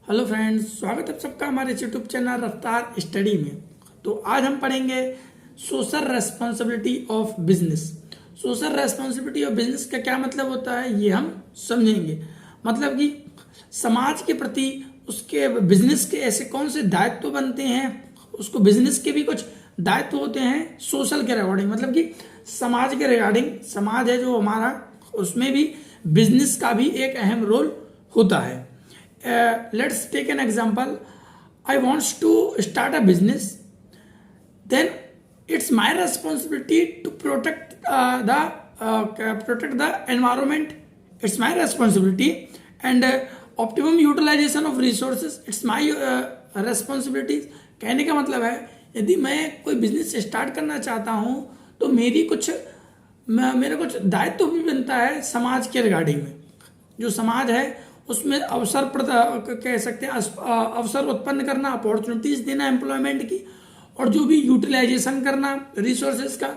Hello friends, स्वागत है सबका हमारे यूट्यूब चैनल रफ्तार स्टडी में। तो आज हम पढ़ेंगे social responsibility of business. Social responsibility of business का क्या मतलब होता है ये हम समझेंगे। मतलब कि समाज के प्रति उसके बिजनेस के ऐसे कौन से दायित्व बनते हैं, उसको बिजनेस के भी कुछ दायित्व होते हैं सोशल के रिगार्डिंग, मतलब कि समाज के रिगार्डिंग। समाज है जो हमारा, उसमें भी बिजनेस का भी एक अहम रोल होता है। Let's take an example. I want to start a business. Then it's my responsibility to protect the environment. It's my responsibility, and optimum utilization of resources. It's my responsibility. कहने का मतलब है, यदि मैं कोई बिजनेस स्टार्ट करना चाहता हूँ तो मेरा कुछ दायित्व भी बनता है समाज के रिगार्डिंग में। जो समाज है उसमें कह सकते हैं अवसर उत्पन्न करना, अपॉर्चुनिटीज देना एम्प्लॉयमेंट की, और जो भी यूटिलाइजेशन करना रिसोर्सेज का,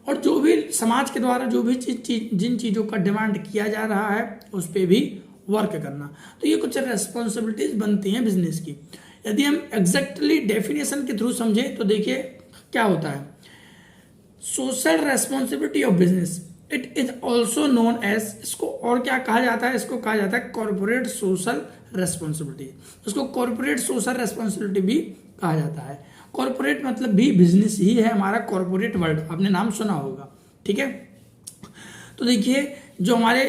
और जो भी समाज के द्वारा जो भी जिन चीज़ों का डिमांड किया जा रहा है उस पर भी वर्क करना। तो ये कुछ रेस्पॉन्सिबिलिटीज बनती हैं बिजनेस की। यदि हम एग्जैक्टली डेफिनेशन के थ्रू समझें तो देखिए क्या होता है। Social responsibility of business, it is also known as, इसको और क्या कहा जाता है, इसको कहा जाता है कॉर्पोरेट सोशल रेस्पॉन्सिबिलिटी। इसको कॉर्पोरेट सोशल रेस्पॉन्सिबिलिटी भी कहा जाता है। कॉर्पोरेट मतलब भी बिजनेस ही है हमारा, कॉर्पोरेट वर्ल्ड आपने नाम सुना होगा, ठीक है। तो देखिए जो हमारे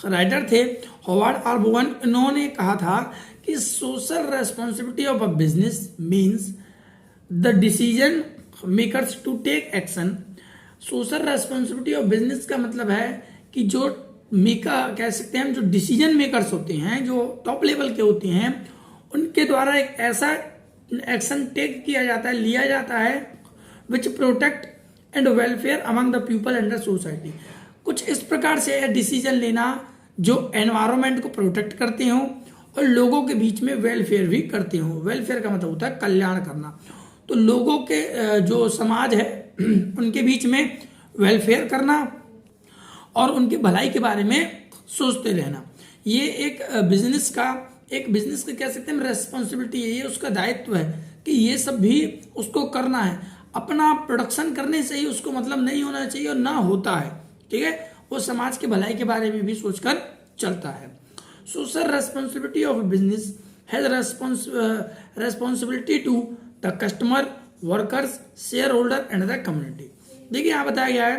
राइटर थे हॉवार्ड आर बोवन, इन्होंने कहा था कि social responsibility of a business means the decision makers to take action. Social responsibility of business का मतलब है कि जो कह सकते हैं हम, जो डिसीजन मेकर्स होते हैं, जो टॉप लेवल के होते हैं, उनके द्वारा एक ऐसा एक्शन टेक किया जाता है, लिया जाता है, विच protect and welfare among the people and the society. कुछ इस प्रकार से है डिसीजन लेना जो एनवायरमेंट को प्रोटेक्ट करते हो और लोगों के बीच में वेलफेयर भी करते हो। वेलफेयर का मतलब होता है कल्याण करना। तो लोगों के जो समाज है उनके बीच में वेलफेयर करना और उनकी भलाई के बारे में सोचते रहना, ये एक बिजनेस का कह सकते हैं रेस्पॉन्सिबिलिटी है। ये उसका दायित्व है कि ये सब भी उसको करना है। अपना प्रोडक्शन करने से ही उसको मतलब नहीं होना चाहिए और ना होता है, ठीक है। वो समाज के भलाई के बारे में भी सोचकर चलता है। Social responsibility of business has responsibility to the customer, workers, share holder and the community. देखिए यहाँ बताया गया है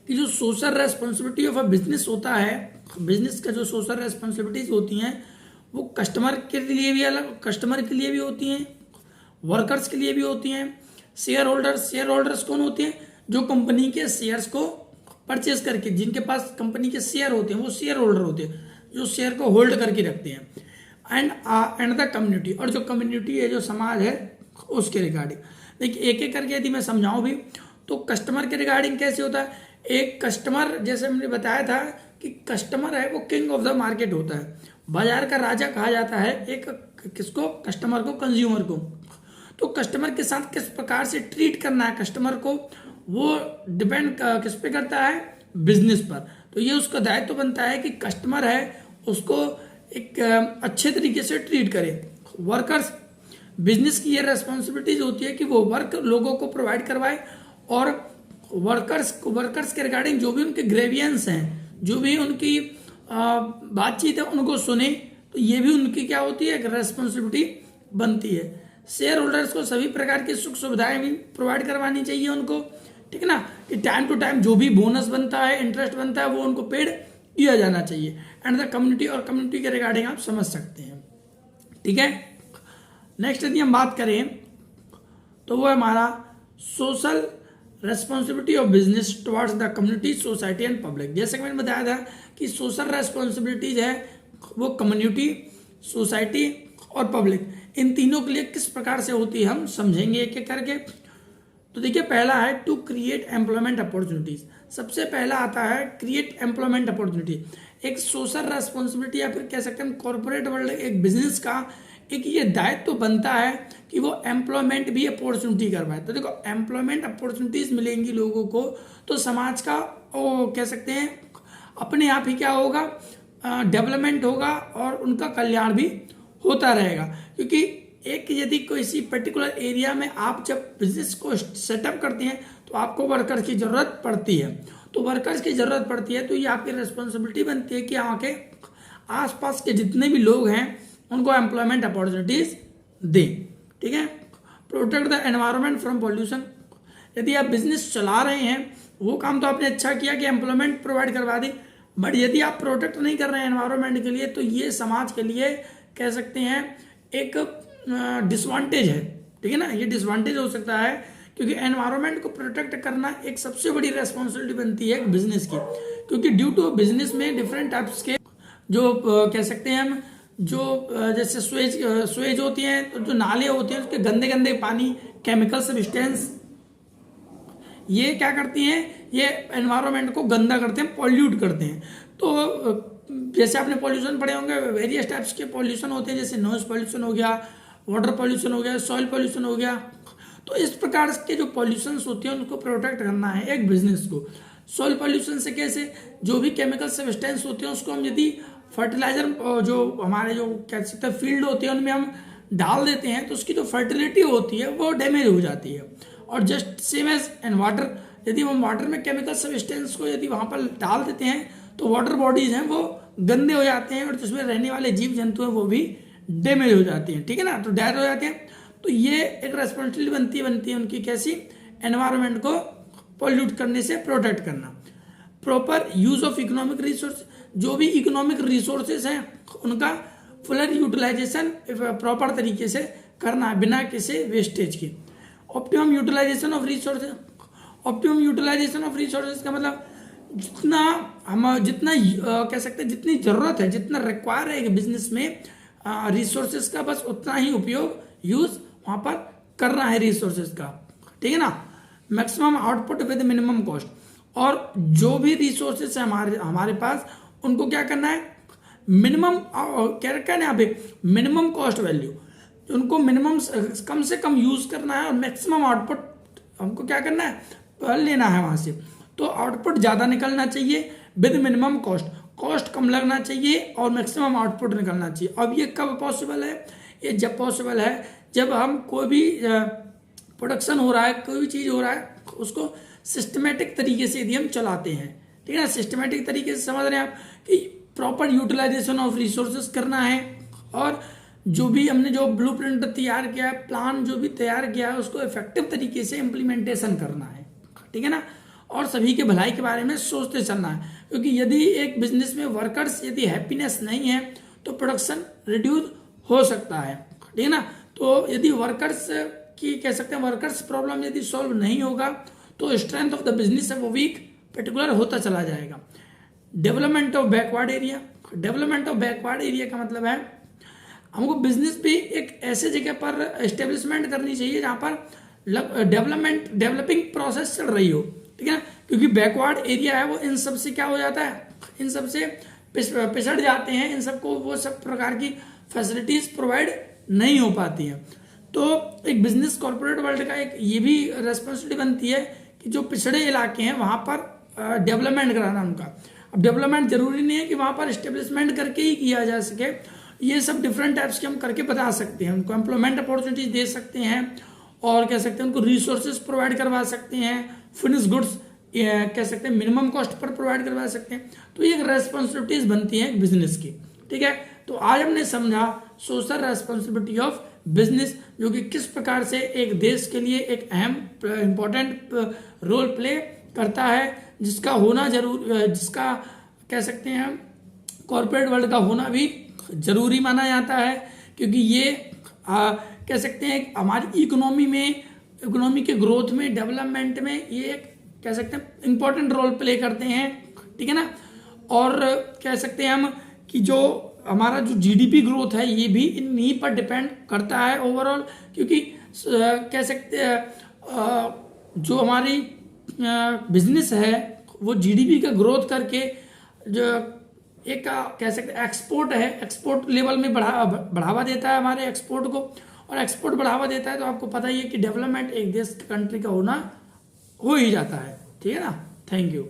कि जो social responsibility of a business होता है, बिजनेस का जो सोशल रेस्पॉन्सिबिलिटीज होती हैं वो कस्टमर के लिए भी होती हैं, वर्कर्स के लिए भी होती हैं, शेयर होल्डर्स कौन होते हैं, जो कंपनी के शेयर्स को परचेज करके, जिनके पास कंपनी के शेयर होते हैं वो शेयर होल्डर होते हैं, जो शेयर को होल्ड करके रखते हैं, एंड द कम्युनिटी, और जो कम्युनिटी है, जो समाज है, उसके रिगार्डिंग। देखिए एक एक करके यदि मैं समझाऊं भी तो कस्टमर के रिगार्डिंग कैसे होता है। एक कस्टमर, जैसे हमने बताया था कि कस्टमर है वो किंग ऑफ द मार्केट होता है, बाजार का राजा कहा जाता है एक किसको, कस्टमर को, कंज्यूमर को। तो कस्टमर के साथ किस प्रकार से ट्रीट करना है कस्टमर को, वो डिपेंड किस पे करता है, बिजनेस पर। तो ये उसका दायित्व बनता है कि कस्टमर है उसको एक अच्छे तरीके से ट्रीट करे। वर्कर्स, बिजनेस की ये रेस्पॉन्सिबिलिटीज होती है कि वो वर्क लोगों को प्रोवाइड करवाए, और वर्कर्स के रिगार्डिंग जो भी उनके ग्रेवियंस हैं, जो भी उनकी बातचीत है उनको सुने। तो ये भी उनकी क्या होती है, एक रेस्पॉन्सिबिलिटी बनती है। शेयर होल्डर्स को सभी प्रकार की सुख सुविधाएं भी प्रोवाइड करवानी चाहिए उनको, ठीक है ना, कि टाइम टू टाइम जो भी बोनस बनता है, इंटरेस्ट बनता है, वो उनको पेड किया जाना चाहिए। एंड द कम्युनिटी, और कम्युनिटी के रिगार्डिंग आप समझ सकते हैं, ठीक है। नेक्स्ट यदि हम बात करें तो वो हमारा social responsibility of business towards the community, society and public. जैसे कि मैंने बताया था कि सोशल रेस्पॉन्सिबिलिटीज है वो कम्युनिटी, सोसाइटी और पब्लिक, इन तीनों के लिए किस प्रकार से होती है हम समझेंगे एक एक करके। तो देखिए पहला है टू क्रिएट एम्प्लॉयमेंट अपॉर्चुनिटीज। सबसे पहला आता है क्रिएट एम्प्लॉयमेंट अपॉर्चुनिटी। एक सोशल रेस्पॉन्सिबिलिटी या फिर कह सकते हैं कॉर्पोरेट वर्ल्ड, एक बिजनेस का एक ये दायित्व तो बनता है कि वो एम्प्लॉयमेंट भी अपॉर्चुनिटी करवाए। तो देखो एम्प्लॉयमेंट अपॉर्चुनिटीज मिलेंगी लोगों को तो समाज का वो कह सकते हैं अपने आप ही क्या होगा, डेवलपमेंट होगा और उनका कल्याण भी होता रहेगा, क्योंकि एक यदि किसी पर्टिकुलर एरिया में आप जब बिजनेस को सेटअप करते हैं तो आपको वर्कर्स की जरूरत पड़ती है। तो वर्कर्स की जरूरत पड़ती है तो ये आपकी रिस्पॉन्सिबिलिटी बनती है कि वहाँ के आसपास के जितने भी लोग हैं उनको एम्प्लॉयमेंट अपॉर्चुनिटीज दें। ठीक है। Protect the environment from pollution. यदि आप बिजनेस चला रहे हैं, वो काम तो आपने अच्छा किया कि एम्प्लॉयमेंट प्रोवाइड करवा दी, बट यदि आप प्रोटेक्ट नहीं कर रहे हैं एनवायरनमेंट के लिए तो ये समाज के लिए कह सकते हैं एक डिसवांटेज है। ठीक है ना, ये डिसवांटेज हो सकता है, क्योंकि एनवायरनमेंट को प्रोटेक्ट करना एक सबसे बड़ी रेस्पॉन्सिबिलिटी बनती है बिजनेस की, क्योंकि ड्यू टू बिजनेस में डिफरेंट टाइप्स के जो कह सकते हैं हम जो जैसे स्वेज होती हैं, तो जो नाले होते हैं उसके गंदे गंदे पानी, केमिकल सब्सटेंस, ये क्या करती हैं, ये एनवायरनमेंट को गंदा करते हैं, पॉल्यूट करते हैं। तो जैसे आपने पॉल्यूशन पढ़े होंगे, वेरियस टाइप्स के पॉल्यूशन होते हैं, जैसे नॉइज पॉल्यूशन हो गया, वाटर पॉल्यूशन हो गया, सॉइल पॉल्यूशन हो गया। तो इस प्रकार के जो पॉल्यूशंस होती हैं उनको प्रोटेक्ट करना है एक बिजनेस को। सॉइल पॉल्यूशन से कैसे, जो भी केमिकल सब्सटेंस होते हैं उसको हम यदि फर्टिलाइजर जो हमारे जो कह सकते हैं फील्ड होते हैं उनमें हम डाल देते हैं तो उसकी जो फर्टिलिटी होती है वो डैमेज हो जाती है। और just same as and water, यदि हम वाटर में केमिकल सब्सटेंस को यदि वहां पर डाल देते हैं तो वाटर बॉडीज हैं वो गंदे हो जाते हैं और जिसमें रहने वाले जीव जंतु हैं वो भी डैमेज हो जाते हैं। ठीक है ना, तो डेथ हो जाते हैं। तो ये एक रेस्पॉन्सिबिलिटी बनती है उनकी, कैसी, एनवायरनमेंट को पॉल्यूट करने से प्रोटेक्ट करना। Proper use of economic resource, जो भी इकोनॉमिक रिसोर्सेज हैं उनका फुलर यूटिलाइजेशन प्रॉपर तरीके से करना है बिना किसी वेस्टेज के। Optimum utilisation of resources, optimum utilisation of resources का मतलब जितना कह सकते हैं जितनी जरूरत है, जितना रिक्वायर है एक बिजनेस में रिसोर्सेज का, बस उतना ही उपयोग यूज वहां पर करना है रिसोर्सेज का। ठीक है ना, maximum output with minimum cost. और जो भी रिसोर्सेज है हमारे पास उनको क्या करना है, मिनिमम क्या रखा है यहाँ पे, मिनिमम कॉस्ट वैल्यू, उनको मिनिमम कम से कम यूज करना है और मैक्सिमम आउटपुट हमको क्या करना है, लेना है वहां से। तो आउटपुट ज्यादा निकलना चाहिए विद मिनिमम कॉस्ट, कॉस्ट कम लगना चाहिए और मैक्सिमम आउटपुट निकलना चाहिए। अब ये कब पॉसिबल है, ये जब पॉसिबल है जब हम कोई भी प्रोडक्शन हो रहा है, कोई भी चीज हो रहा है, उसको सिस्टमेटिक तरीके से यदि हम चलाते हैं। ठीक है ना, सिस्टमेटिक तरीके से समझ रहे हैं आप कि प्रॉपर यूटिलाइजेशन ऑफ रिसोर्सेज करना है और जो भी हमने जो ब्लूप्रिंट तैयार किया है, प्लान जो भी तैयार किया है, उसको इफेक्टिव तरीके से इम्प्लीमेंटेशन करना है। ठीक है ना, और सभी के भलाई के बारे में सोचते चलना है, क्योंकि यदि एक बिजनेस में वर्कर्स यदि हैप्पीनेस नहीं है तो प्रोडक्शन रिड्यूस हो सकता है। ठीक है ना, तो यदि वर्कर्स की कह सकते हैं वर्कर्स प्रॉब्लम यदि सॉल्व नहीं होगा तो स्ट्रेंथ ऑफ द बिजनेस है वो वीक पर्टिकुलर होता चला जाएगा। Development of backward area, development of backward area का मतलब है हमको बिजनेस भी एक ऐसे जगह पर एस्टेब्लिशमेंट करनी चाहिए जहां पर डेवलपिंग प्रोसेस चल रही हो। ठीक है ना, क्योंकि बैकवर्ड एरिया है वो इन सब से क्या हो जाता है, इन सब से पिछड़ जाते हैं, इन सबको वो सब प्रकार की फैसिलिटीज प्रोवाइड नहीं हो पाती है। तो एक बिजनेस कॉर्पोरेट वर्ल्ड का एक ये भी रेस्पॉन्सिबिलिटी बनती है कि जो पिछड़े इलाके हैं वहां पर डेवलपमेंट कराना उनका। अब डेवलपमेंट जरूरी नहीं है कि वहां पर एस्टेब्लिशमेंट करके ही किया जा सके, ये सब डिफरेंट टाइप्स के हम करके बता सकते हैं, उनको एम्प्लॉयमेंट अपॉर्चुनिटीज दे सकते हैं और कह सकते हैं उनको रिसोर्सेज प्रोवाइड करवा सकते हैं, फिनिश गुड्स कह सकते हैं मिनिमम कॉस्ट पर प्रोवाइड करवा सकते हैं। तो ये एक बनती है बिजनेस की। ठीक है, तो आज हमने समझा सोशल रेस्पॉन्सिबिलिटी ऑफ बिजनेस, जो कि किस प्रकार से एक देश के लिए एक अहम इंपॉर्टेंट रोल प्ले करता है, जिसका होना जिसका कह सकते हैं हम कॉर्पोरेट वर्ल्ड का होना भी जरूरी माना जाता है, क्योंकि ये कह सकते हैं हमारी इकोनॉमी के ग्रोथ में, डेवलपमेंट में ये एक कह सकते हैं इंपॉर्टेंट रोल प्ले करते हैं। ठीक है ना, और कह सकते हैं हम कि जो हमारा जो जीडीपी ग्रोथ है ये भी इन्हीं पर डिपेंड करता है ओवरऑल, क्योंकि कह सकते हैं जो हमारी बिजनेस है वो जीडीपी का ग्रोथ करके जो एक कह सकते हैं एक्सपोर्ट है, एक्सपोर्ट लेवल में बढ़ावा देता है हमारे एक्सपोर्ट को, और एक्सपोर्ट बढ़ावा देता है तो आपको पता ही है कि डेवलपमेंट एक देश कंट्री का होना हो ही जाता है। ठीक है ना, थैंक यू।